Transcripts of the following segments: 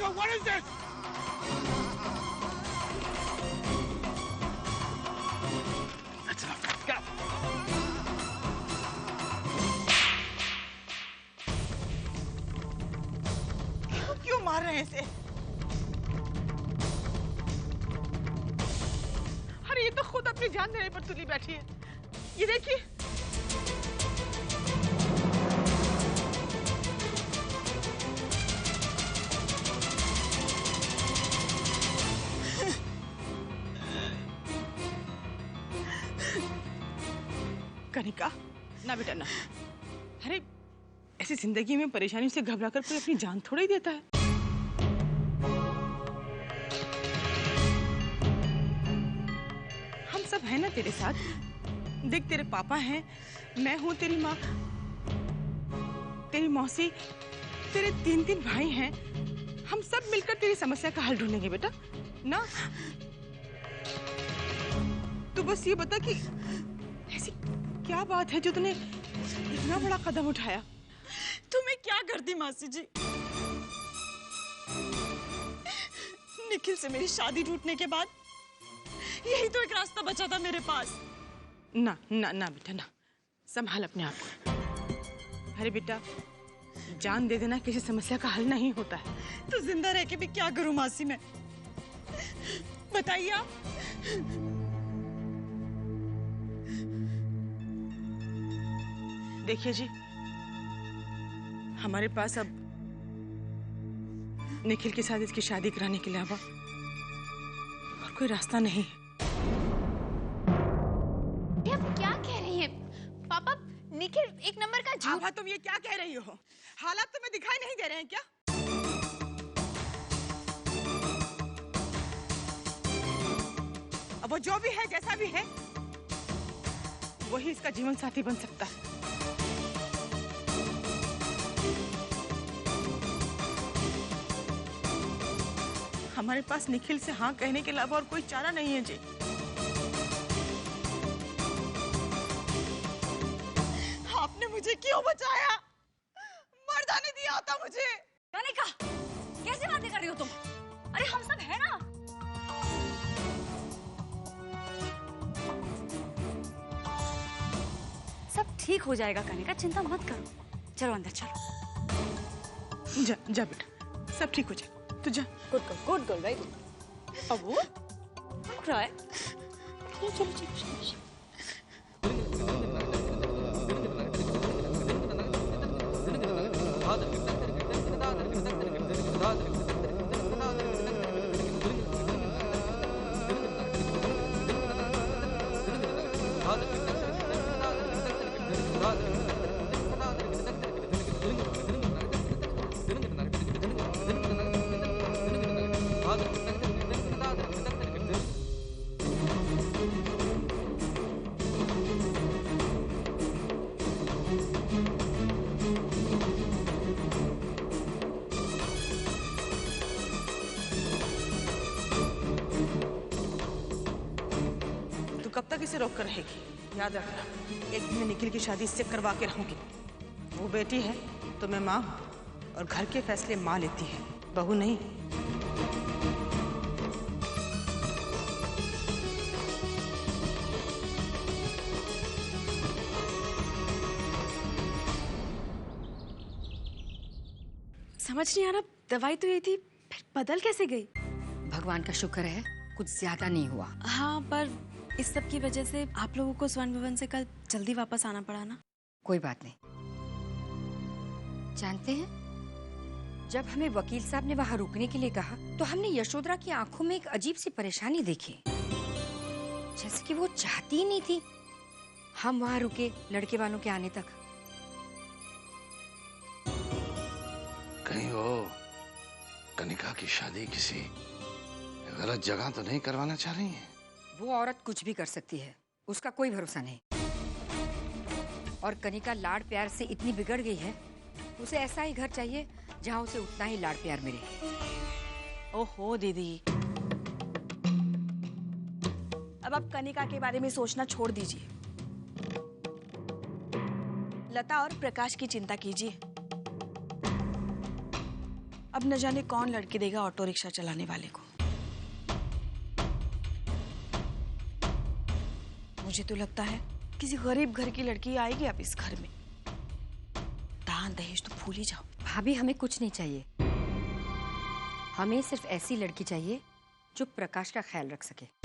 Kanika, what is this? That's enough. Get up. क्यों मार रहे हैं इसे? अरे ये तो खुद अपनी जान देने पर तुली बैठी है। ये देखिए। कनिका, ना बेटा ना। अरे ऐसी जिंदगी में परेशानियों से घबराकर कोई अपनी जान थोड़ा ही देता है। हम सब हैं ना तेरे साथ। देख, तेरे पापा हैं, मैं हूं तेरी माँ, तेरी मौसी, तेरे 3 भाई हैं। हम सब मिलकर तेरी समस्या का हल ढूंढेंगे बेटा ना। तू बस ये बता कि ऐसी क्या बात है जो तूने इतना बड़ा कदम उठाया? तुम्हें क्या करती मासी जी? निखिल से मेरी शादी टूटने के बाद यही तो एक रास्ता बचा था मेरे पास। ना ना ना बेटा ना, संभाल अपने आप को। अरे बेटा, जान दे देना किसी समस्या का हल नहीं होता है। तो जिंदा रह के भी क्या करूं मासी मैं? बताइए आप। देखिए जी, हमारे पास अब निखिल के साथ इसकी शादी कराने के अलावा और कोई रास्ता नहीं है। आप क्या कह रही हैं? पापा, निखिल एक नंबर का झूठ। आभा, तुम ये क्या कह रही हो? हालात तुम्हें दिखाई नहीं दे रहे हैं क्या? अब वो जो भी है, जैसा भी है, वही इसका जीवन साथी बन सकता है। हमारे पास निखिल से हाँ कहने के अलावा और कोई चारा नहीं है जी। आपने मुझे क्यों बचाया? मरदा नहीं दिया होता मुझे। कनिका, कैसी बातें कर रही हो तुम? अरे हम सब है ना। सब ठीक हो जाएगा कनिका, चिंता मत करो। चलो अंदर चलो। जा जा बेटा, सब ठीक हो जाएगा। तू जा। Good girl, very good. अब वो क्राई। चलो चलो चलो। कब तक इसे रोक कर रहेगी? याद रखना, एक दिन निखिल की शादी इससे करवा के रहूंगी। वो बेटी है तो मैं माँ हूँ, और घर के फैसले माँ लेती है, बहू नहीं। समझ नहीं आ रहा, दवाई तो ये थी, फिर बदल कैसे गई? भगवान का शुक्र है कुछ ज्यादा नहीं हुआ। हाँ, पर इस सब की वजह से आप लोगों को स्वर्ण भवन से कल जल्दी वापस आना पड़ा ना। कोई बात नहीं। जानते हैं, जब हमें वकील साहब ने वहां रुकने के लिए कहा तो हमने यशोधरा की आंखों में एक अजीब सी परेशानी देखी, जैसे कि वो चाहती ही नहीं थी हम वहां रुके लड़के वालों के आने तक। कहीं वो कनिका की शादी किसी गलत जगह तो नहीं करवाना चाह रही हैं? वो औरत कुछ भी कर सकती है, उसका कोई भरोसा नहीं। और कनिका लाड़ प्यार से इतनी बिगड़ गई है, उसे ऐसा ही घर चाहिए जहाँ उसे उतना ही लाड़ प्यार मिले। ओहो दीदी, अब आप कनिका के बारे में सोचना छोड़ दीजिए, लता और प्रकाश की चिंता कीजिए। अब न जाने कौन लड़की देगा ऑटो रिक्शा चलाने वाले को। मुझे तो लगता है किसी गरीब घर की लड़की आएगी अब इस घर में। दान दहेज तो भूल ही जाओ। भाभी हमें कुछ नहीं चाहिए, हमें सिर्फ ऐसी लड़की चाहिए जो प्रकाश का ख्याल रख सके।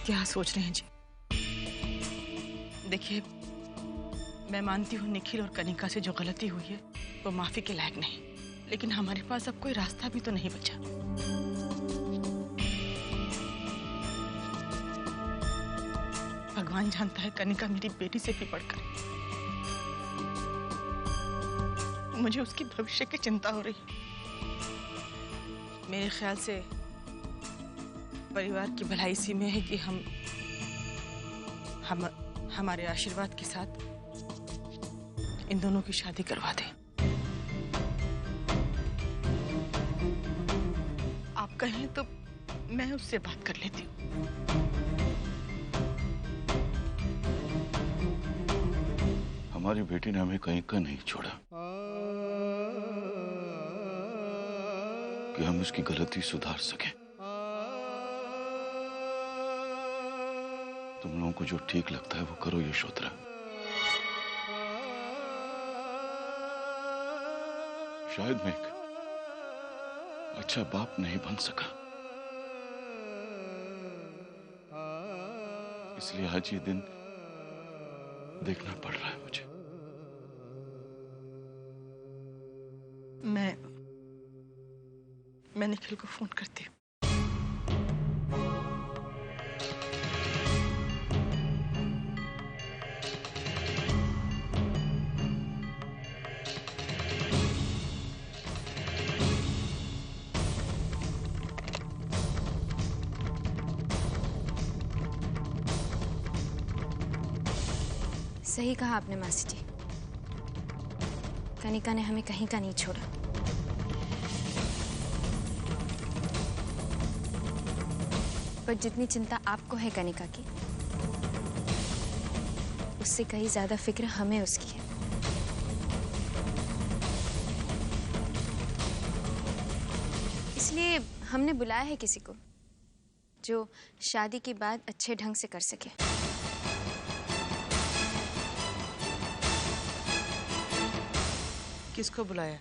क्या सोच रहे हैं जी? देखिए, मैं मानती हूँ निखिल और कनिका से जो गलती हुई है वो माफी के लायक नहीं, लेकिन हमारे पास अब कोई रास्ता भी तो नहीं बचा। भगवान जानता है कनिका मेरी बेटी से भी बढ़कर। मुझे उसकी भविष्य की चिंता हो रही है। मेरे ख्याल से परिवार की भलाई इसी में है कि हम हमारे आशीर्वाद के साथ इन दोनों की शादी करवा दें। आप कहें तो मैं उससे बात कर लेती हूँ। हमारी बेटी ने हमें कहीं का नहीं छोड़ा कि हम उसकी गलती सुधार सकें। तुम लोगों को जो ठीक लगता है वो करो यशोधरा। शायद मैं एक अच्छा बाप नहीं बन सका, इसलिए आज ये दिन देखना पड़ रहा है मुझे। मैं निखिल को फोन करती हूँ। सही कहा आपने मासी जी, कनिका ने हमें कहीं का नहीं छोड़ा। पर जितनी चिंता आपको है कनिका की, उससे कहीं ज्यादा फिक्र हमें उसकी है। इसलिए हमने बुलाया है किसी को जो शादी के बाद अच्छे ढंग से कर सके। किसको बुलाया?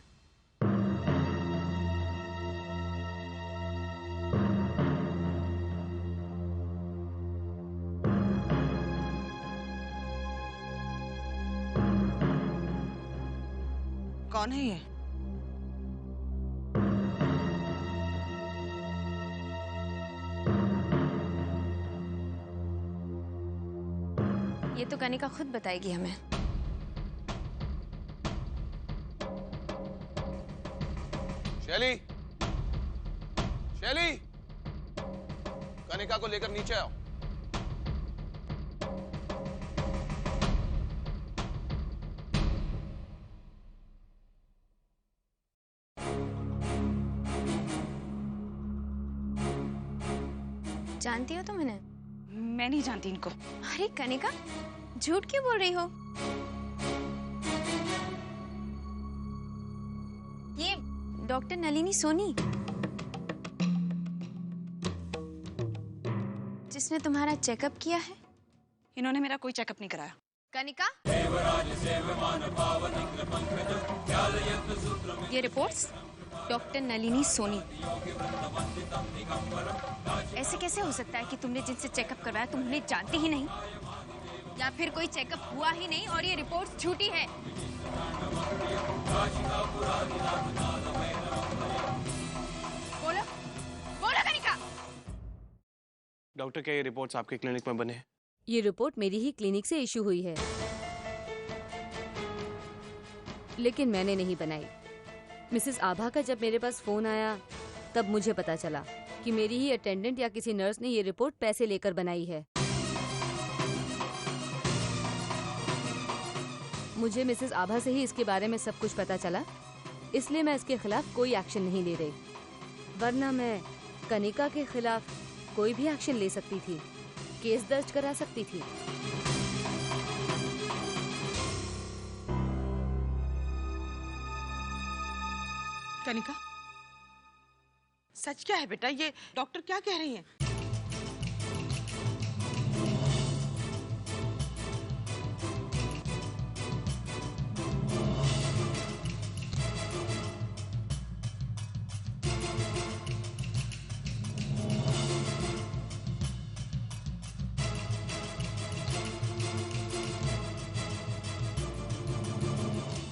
कौन है ये? ये तो कनिका खुद बताएगी हमें। शैली, शैली, कनिका को लेकर नीचे आओ। जानती हो तुम इन्हें? मैं नहीं जानती इनको। अरे कनिका, झूठ क्यों बोल रही हो? ये डॉक्टर नलिनी सोनी, जिसने तुम्हारा चेकअप किया है। इन्होंने मेरा कोई चेकअप नहीं कराया। कनिका, ये रिपोर्ट्स डॉक्टर नलिनी सोनी। ऐसे कैसे हो सकता है कि तुमने जिनसे चेकअप करवाया तुम उन्हें जानती ही नहीं, या फिर कोई चेकअप हुआ ही नहीं और ये रिपोर्ट्स झूठी है? बोलो, बोलो कनिका। डॉक्टर, क्या ये रिपोर्ट्स आपके क्लिनिक में बने हैं? ये रिपोर्ट मेरी ही क्लिनिक से इशू हुई है, लेकिन मैंने नहीं बनाई। मिसेस आभा का जब मेरे पास फोन आया तब मुझे पता चला कि मेरी ही अटेंडेंट या किसी नर्स ने ये रिपोर्ट पैसे लेकर बनाई है। मुझे मिसेस आभा से ही इसके बारे में सब कुछ पता चला, इसलिए मैं इसके खिलाफ कोई एक्शन नहीं ले रही, वरना मैं कनिका के खिलाफ कोई भी एक्शन ले सकती थी, केस दर्ज करा सकती थी। कनिका, सच क्या है बेटा? ये डॉक्टर क्या कह रही हैं?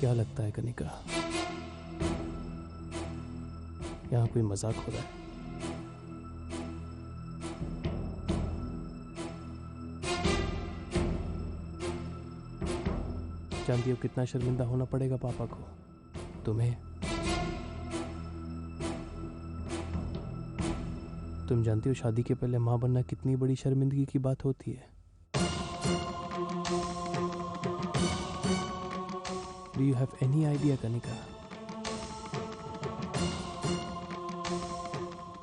क्या लगता है कनिका, यहाँ कोई मजाक हो रहा है? जानती हो कितना शर्मिंदा होना पड़ेगा पापा को, तुम्हें। तुम जानती हो शादी के पहले माँ बनना कितनी बड़ी शर्मिंदगी की बात होती है। Do you have any idea, Kanika?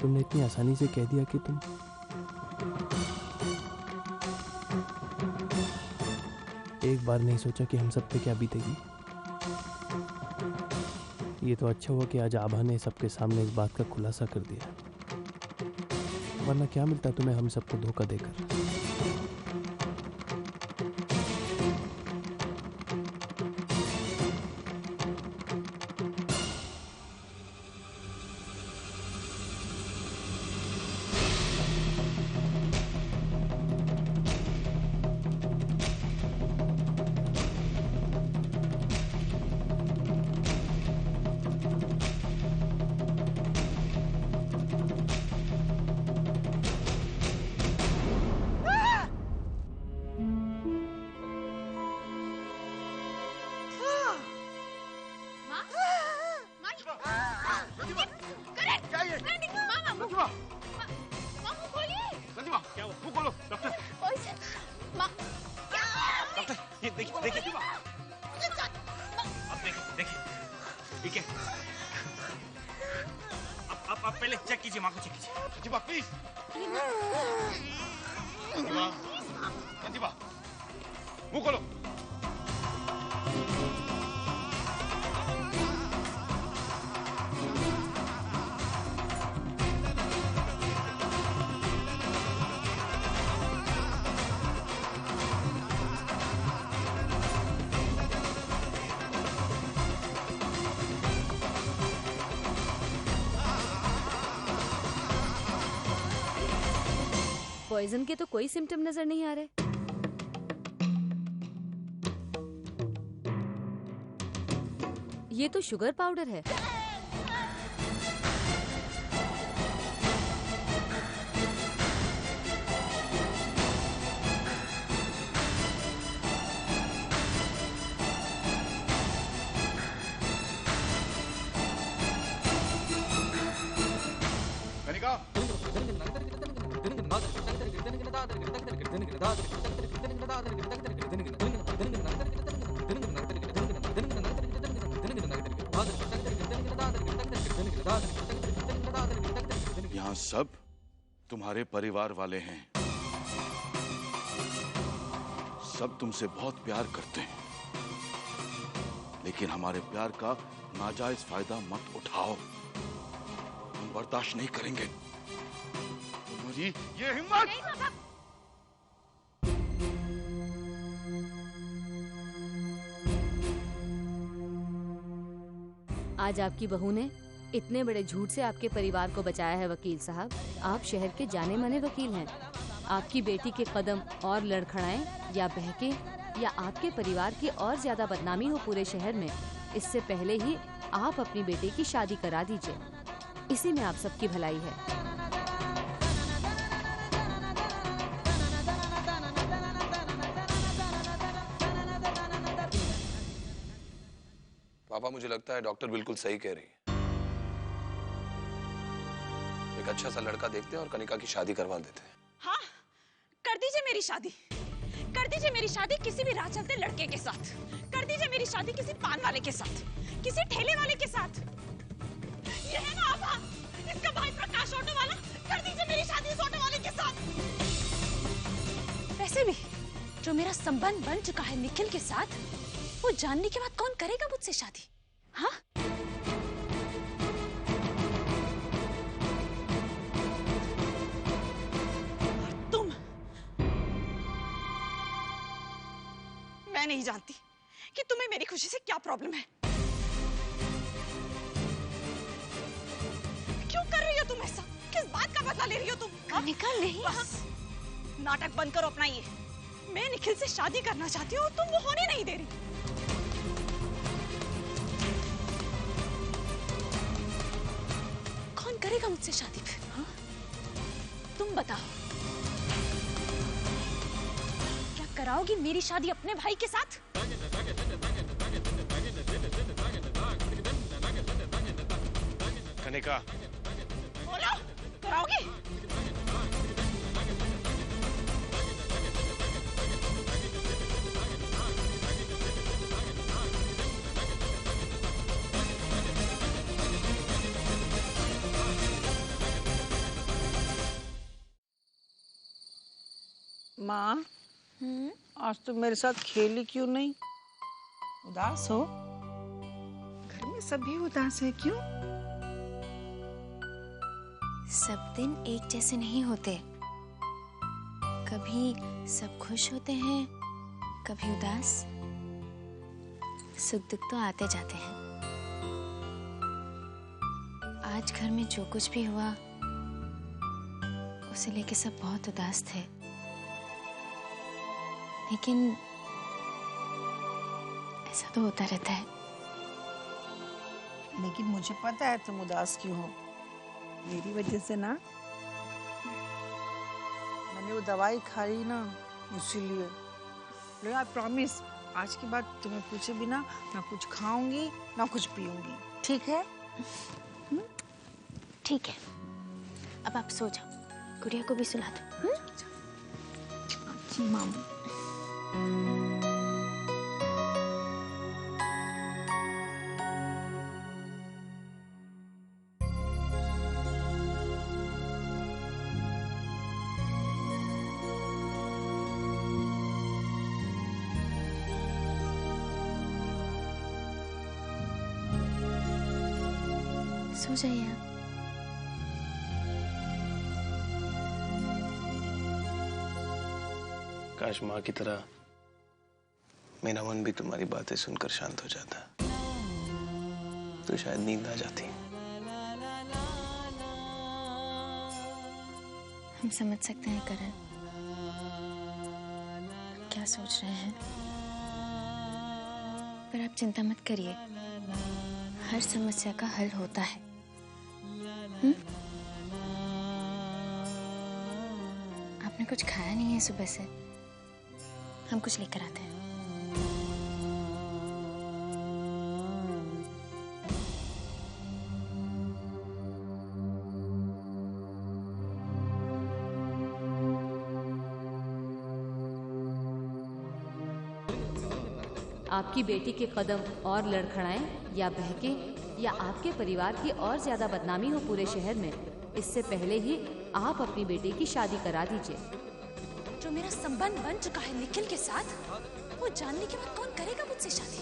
तुमने इतनी आसानी से कह दिया कि तुम एक बार नहीं सोचा कि हम सब पे क्या बीतेगी। ये तो अच्छा हुआ कि आज आभा ने सबके सामने इस बात का खुलासा कर दिया, वरना क्या मिलता तुम्हें हम सबको धोखा देकर। आप पहले चेक कीजिए, माँ को चेक कीजिए। रंजीबा प्लीज। रंजीबा मुंह खोलो। पॉइजन के तो कोई सिम्टम नजर नहीं आ रहे। ये तो शुगर पाउडर है। कनिका, यहाँ सब तुम्हारे परिवार वाले हैं, सब तुमसे बहुत प्यार करते हैं, लेकिन हमारे प्यार का नाजायज फायदा मत उठाओ, हम बर्दाश्त नहीं करेंगे। तुम्हारी ये हिम्मत। आज आपकी बहू ने इतने बड़े झूठ से आपके परिवार को बचाया है वकील साहब। आप शहर के जाने माने वकील हैं। आपकी बेटी के कदम और लड़खड़ाएं या बहके या आपके परिवार की और ज्यादा बदनामी हो पूरे शहर में, इससे पहले ही आप अपनी बेटी की शादी करा दीजिए। इसी में आप सबकी भलाई है। पापा, मुझे लगता है डॉक्टर बिल्कुल सही कह रही है। एक अच्छा सा लड़का देखते हैं और कनिका की शादी करवा देते हैं। हाँ, कर दीजिए मेरी शादी। कर दीजिए मेरी शादी किसी भी राह चलते लड़के के साथ। कर दीजिए मेरी शादी किसी पान वाले के साथ, किसी ठेले वाले के साथ। ये है ना आभा, इसका भाई प्रकाश ऑटो वाला। मेरा संबंध बन चुका है निखिल के साथ, वो जानने के बाद कौन करेगा मुझसे शादी? हाँ? और तुम, मैं नहीं जानती कि तुम्हें मेरी खुशी से क्या प्रॉब्लम है। क्यों कर रही हो तुम ऐसा? किस बात का बदला ले रही हो तुम? कनिका नहीं। बस नाटक बंद करो अपना ये। मैं निखिल से शादी करना चाहती हूँ और तुम वो होने नहीं दे रही। कौन करेगा मुझसे शादी फिर? हाँ? तुम बताओ, क्या कराओगी मेरी शादी अपने भाई के साथ? कनिका, बोलो, कराओगी? माँ, आज तुम मेरे साथ खेली क्यों नहीं? उदास हो? घर में सभी उदास है, क्यों? सब दिन एक जैसे नहीं होते। कभी सब खुश होते हैं, कभी उदास। सुख दुख तो आते जाते हैं। आज घर में जो कुछ भी हुआ उसे लेके सब बहुत उदास थे, लेकिन ऐसा तो होता रहता है। लेकिन मुझे पता है तुम उदास क्यों हो। मेरी वजह से ना। मैंने वो दवाई खाई ना, इसीलिए। लेकिन आई प्रॉमिस, आज के बाद तुम्हें पूछे बिना ना कुछ खाऊंगी ना कुछ पीऊंगी, ठीक है? ठीक है, अब आप सो जाओ, गुड़िया को भी सुला दो। जी मामू। सो जाइए आप। काश माँ की तरह मेरा मन भी तुम्हारी बातें सुनकर शांत हो जाता, तो शायद नींद आ जाती। हम समझ सकते हैं करण, आप क्या सोच रहे हैं, पर आप चिंता मत करिए, हर समस्या का हल होता है। आपने कुछ खाया नहीं है सुबह से, हम कुछ लेकर आते हैं। आपकी बेटी के कदम और लड़खड़ाएं या बहके या आपके परिवार की और ज्यादा बदनामी हो पूरे शहर में, इससे पहले ही आप अपनी बेटी की शादी करा दीजिए। जो मेरा संबंध बन चुका है निखिल के साथ, वो जानने के बाद कौन करेगा मुझसे शादी?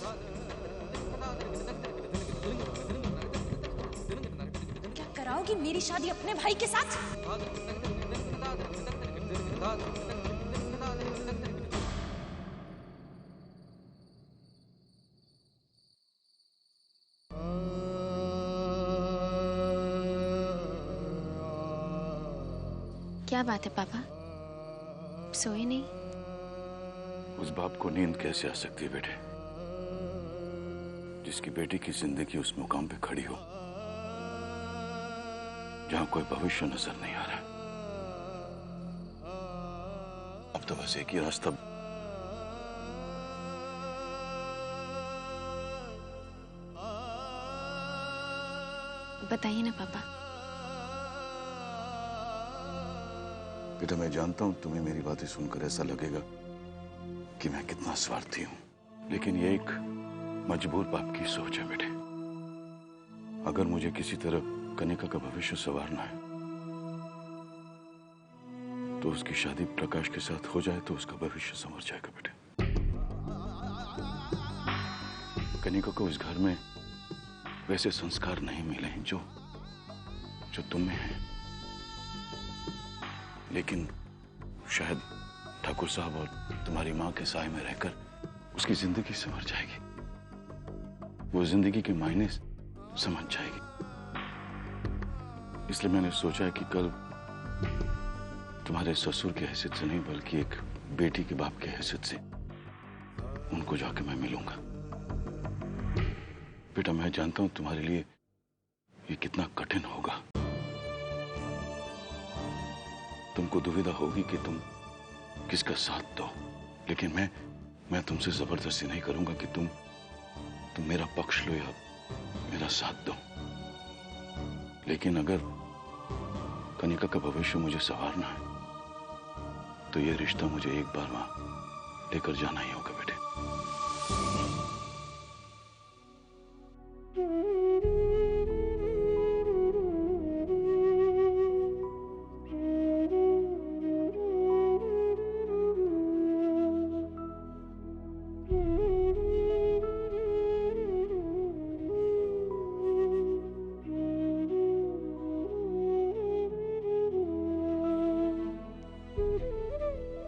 क्या कराओगी मेरी शादी अपने भाई के साथ? क्या बात है पापा, सोए नहीं? उस बाप को नींद कैसे आ सकती है बेटे, जिसकी बेटी की जिंदगी उस मुकाम पे खड़ी हो जहां कोई भविष्य नजर नहीं आ रहा। अब तो बस एक ही रास्ता, बताइए ना पापा। बेटा मैं जानता हूं तुम्हें मेरी बातें सुनकर ऐसा लगेगा कि मैं कितना स्वार्थी हूं, लेकिन ये एक मजबूर बाप की सोच है बेटे। अगर मुझे किसी तरह कनिका का भविष्य संवारना है तो उसकी शादी प्रकाश के साथ हो जाए तो उसका भविष्य संवर जाएगा बेटे। कनिका को इस घर में वैसे संस्कार नहीं मिले हैं जो तुम में हैं, लेकिन शायद ठाकुर साहब और तुम्हारी माँ के साए में रहकर उसकी जिंदगी संवर जाएगी, वो जिंदगी के मायने समझ जाएगी। इसलिए मैंने सोचा है कि कल तुम्हारे ससुर की हैसियत से नहीं बल्कि एक बेटी के बाप की हैसियत से उनको जाके मैं मिलूंगा। बेटा मैं जानता हूं तुम्हारे लिए ये कितना कठिन होगा, तुमको दुविधा होगी कि तुम किसका साथ दो, लेकिन मैं तुमसे जबरदस्ती नहीं करूंगा कि तुम मेरा पक्ष लो या मेरा साथ दो। लेकिन अगर कनिका का भविष्य मुझे संवारना है तो ये रिश्ता मुझे एक बार वहां लेकर जाना ही होगा बेटे।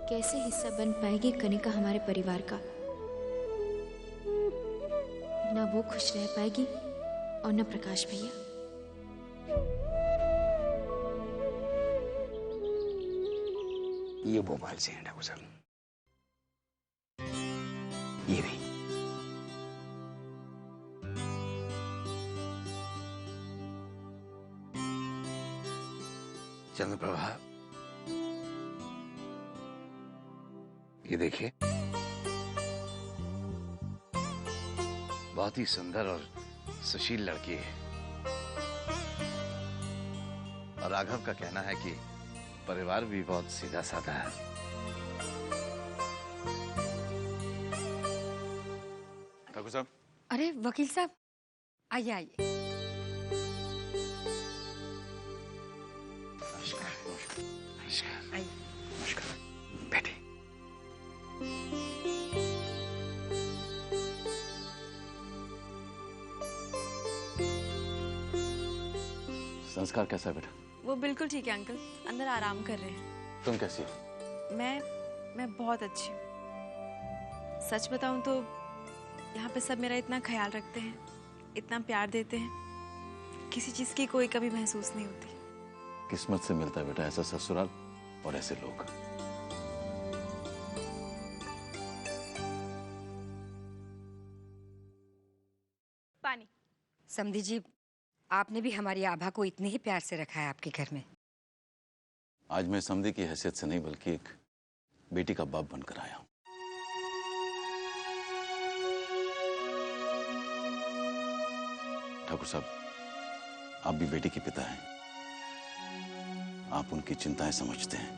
कैसे हिस्सा बन पाएगी कनिका हमारे परिवार का? ना वो खुश रह पाएगी और ना प्रकाश भैया। ये भोपाल से हैं ठाकुर साहब, ये भी। चंद्रप्रभा, ये देखिए, बहुत ही सुंदर और सुशील लड़की है। और राघव का कहना है कि परिवार भी बहुत सीधा साधा है। ठाकुर साहब। अरे वकील साहब, आइए आइए। नमस्कार। नमस्कार। आइए। नमस्कार। बैठे। संस्कार कैसा है बेटा? वो बिल्कुल ठीक है अंकल, अंदर आराम कर रहे हैं। तुम कैसी हो? मैं बहुत अच्छी हूँ। सच बताऊं तो यहाँ पे सब मेरा इतना ख्याल रखते हैं, इतना प्यार देते हैं, किसी चीज की कोई कमी महसूस नहीं होती। किस्मत से मिलता है बेटा ऐसा ससुराल और ऐसे लोग। पानी। समधी जी, आपने भी हमारी आभा को इतने ही प्यार से रखा है आपके घर में। आज मैं समधी की हैसियत से नहीं बल्कि एक बेटी का बाप बनकर आया हूं। ठाकुर साहब, आप भी बेटी के पिता हैं, आप उनकी चिंताएं समझते हैं।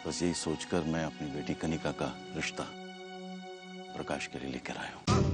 बस यही सोचकर मैं अपनी बेटी कनिका का रिश्ता प्रकाश के लिए लेकर आया हूं।